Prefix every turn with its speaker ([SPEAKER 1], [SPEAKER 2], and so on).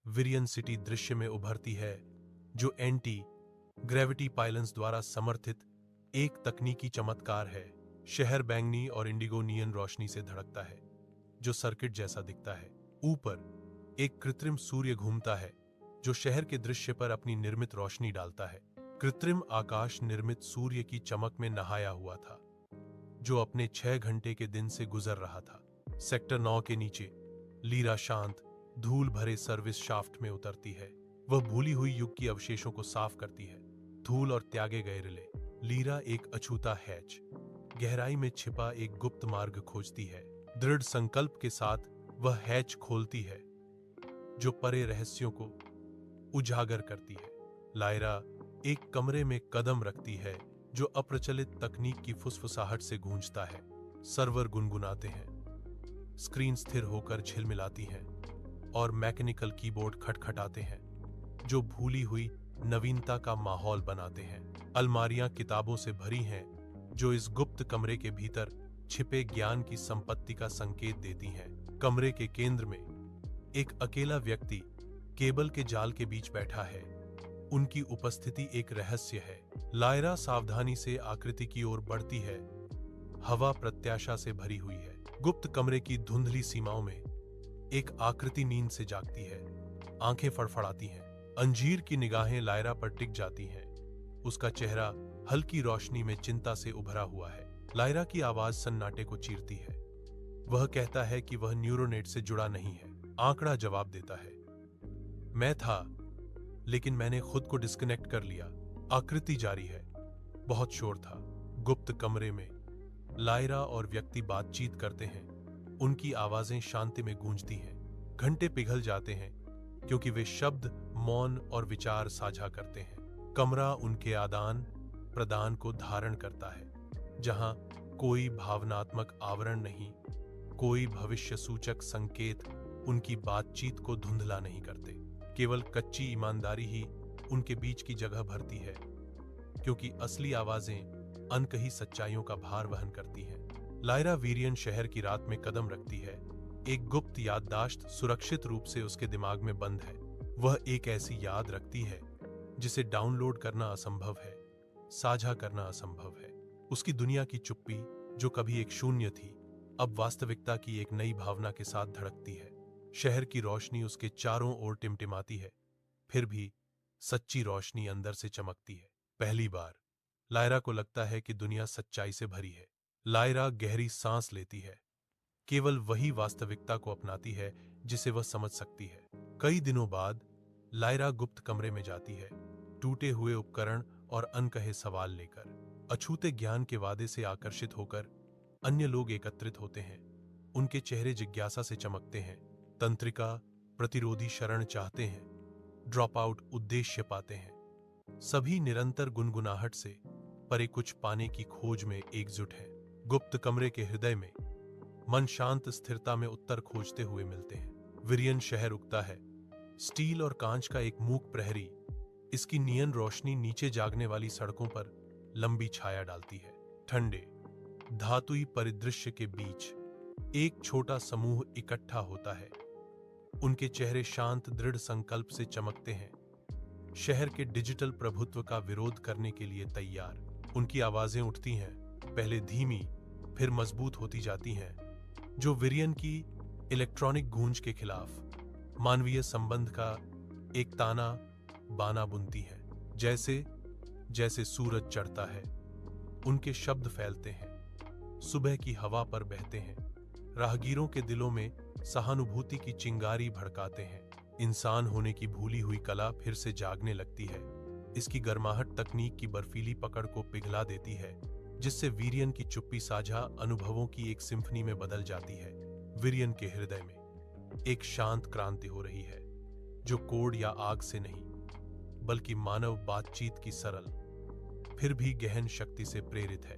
[SPEAKER 1] Virion city दृश्य में उभरती है, जो एंटी ग्रेविटी पाइलन्स द्वारा समर्थित एक तकनीकी चमत्कार है। शहर बैंगनी और इंडिगो नियन रोशनी से धड़कता है, जो सर्किट जैसा दिखता है। ऊपर एक कृत्रिम सूर्य घूमता है, जो शहर के दृश्य पर अपनी निर्मित रोशनी डालता है। कृत्रिम आकाश निर्मित सूर्य की चमक में नहाया हुआ था, जो अपने 6 घंटे के दिन से गुजर रहा था। सेक्टर 9 के नीचे लीरा शांत धूल भरे सर्विस शाफ्ट में उतरती है। वह भूली हुई युग की अवशेषों को साफ करती है, धूल और त्यागे गए रिले। लीरा एक अछूता हैच, गहराई में छिपा एक गुप्त मार्ग खोजती है। दृढ़ संकल्प के साथ वह हैच खोलती है, जो परे रहस्यों को उजागर करती है। लायरा एक कमरे में कदम रखती है, जो अप्रचलित तकनीक की फुसफुसाहट से गूंजता है। सर्वर गुनगुनाते हैं, स्क्रीन स्थिर होकर झिलमिलाती हैं और मैकेनिकल कीबोर्ड खटखटाते हैं, जो भूली हुई नवीनता का माहौल बनाते हैं। अलमारियां किताबों से भरी हैं, जो इस गुप्त कमरे के भीतर छिपे ज्ञान की संपत्ति का संकेत देती हैं। कमरे के केंद्र में एक अकेला व्यक्ति केबल के जाल के बीच बैठा है। उनकी उपस्थिति एक रहस्य है। लायरा सावधानी से आकृति की ओर बढ़ती है। हवा प्रत्याशा से भरी हुई है। गुप्त कमरे की धुंधली सीमाओं में एक आकृति नींद से जागती है। आंखें फड़फड़ाती हैं। अंजीर की निगाहें लायरा पर टिक जाती हैं। उसका चेहरा हल्की रोशनी में चिंता से उभरा हुआ है। लायरा की आवाज सन्नाटे को चीरती है। वह कहता है कि वह न्यूरोनेट से जुड़ा नहीं है। आंकड़ा जवाब देता है, मैं था, लेकिन मैंने खुद को डिस्कनेक्ट कर लिया। आकृति जारी है, बहुत शोर था। गुप्त कमरे में लायरा और व्यक्ति बातचीत करते हैं। उनकी आवाजें शांति में गूंजती हैं। घंटे पिघल जाते हैं, क्योंकि वे शब्द, मौन और विचार साझा करते हैं। कमरा उनके आदान प्रदान को धारण करता है, जहां कोई भावनात्मक आवरण नहीं, कोई भविष्य सूचक संकेत उनकी बातचीत को धुंधला नहीं करते। केवल कच्ची ईमानदारी ही उनके बीच की जगह भरती है, क्योंकि असली आवाजें अनकही सच्चाइयों का भार वहन करती हैं। लायरा वीरियन शहर की रात में कदम रखती है। एक गुप्त याददाश्त सुरक्षित रूप से उसके दिमाग में बंद है। वह एक ऐसी याद रखती है जिसे डाउनलोड करना असंभव है, साझा करना असंभव है। उसकी दुनिया की चुप्पी, जो कभी एक शून्य थी, अब वास्तविकता की एक नई भावना के साथ धड़कती है। शहर की रोशनी उसके चारों ओर टिमटिमाती है, फिर भी सच्ची रोशनी अंदर से चमकती है। पहली बार लायरा को लगता है कि दुनिया सच्चाई से भरी है। लायरा गहरी सांस लेती है। केवल वही वास्तविकता को अपनाती है जिसे वह समझ सकती है। कई दिनों बाद लायरा गुप्त कमरे में जाती है, टूटे हुए उपकरण और अनकहे सवाल लेकर। अछूते ज्ञान के वादे से आकर्षित होकर अन्य लोग एकत्रित होते हैं। उनके चेहरे जिज्ञासा से चमकते हैं। तंत्रिका प्रतिरोधी शरण चाहते हैं, ड्रॉप आउट उद्देश्य पाते हैं। सभी निरंतर गुनगुनाहट से परे कुछ पाने की खोज में एकजुट हैं। गुप्त कमरे के हृदय में मन शांत स्थिरता में उत्तर खोजते हुए मिलते हैं। विरियन शहर उगता है, स्टील और कांच का एक मूक प्रहरी। इसकी नियन रोशनी नीचे जागने वाली सड़कों पर लंबी छाया डालती है। ठंडे धातुई परिदृश्य के बीच एक छोटा समूह इकट्ठा होता है। उनके चेहरे शांत, दृढ़ संकल्प से चमकते हैं, शहर के डिजिटल प्रभुत्व का विरोध करने के लिए तैयार। उनकी आवाजें उठती हैं, पहले धीमी फिर मजबूत होती जाती हैं, जो विरियन की इलेक्ट्रॉनिक गूंज के खिलाफ मानवीय संबंध का एक ताना बाना बुनती हैं। जैसे जैसे सूरज चढ़ता है, उनके शब्द फैलते हैं, सुबह की हवा पर बहते हैं, राहगीरों के दिलों में सहानुभूति की चिंगारी भड़काते हैं। इंसान होने की भूली हुई कला फिर से जागने लगती है। इसकी गर्माहट तकनीक की बर्फीली पकड़ को पिघला देती है, जिससे वीरियन की चुप्पी साझा अनुभवों की एक सिम्फनी में बदल जाती है। विरियन के हृदय में एक शांत क्रांति हो रही है, जो कोड या आग से नहीं, बल्कि मानव बातचीत की सरल फिर भी गहन शक्ति से प्रेरित है।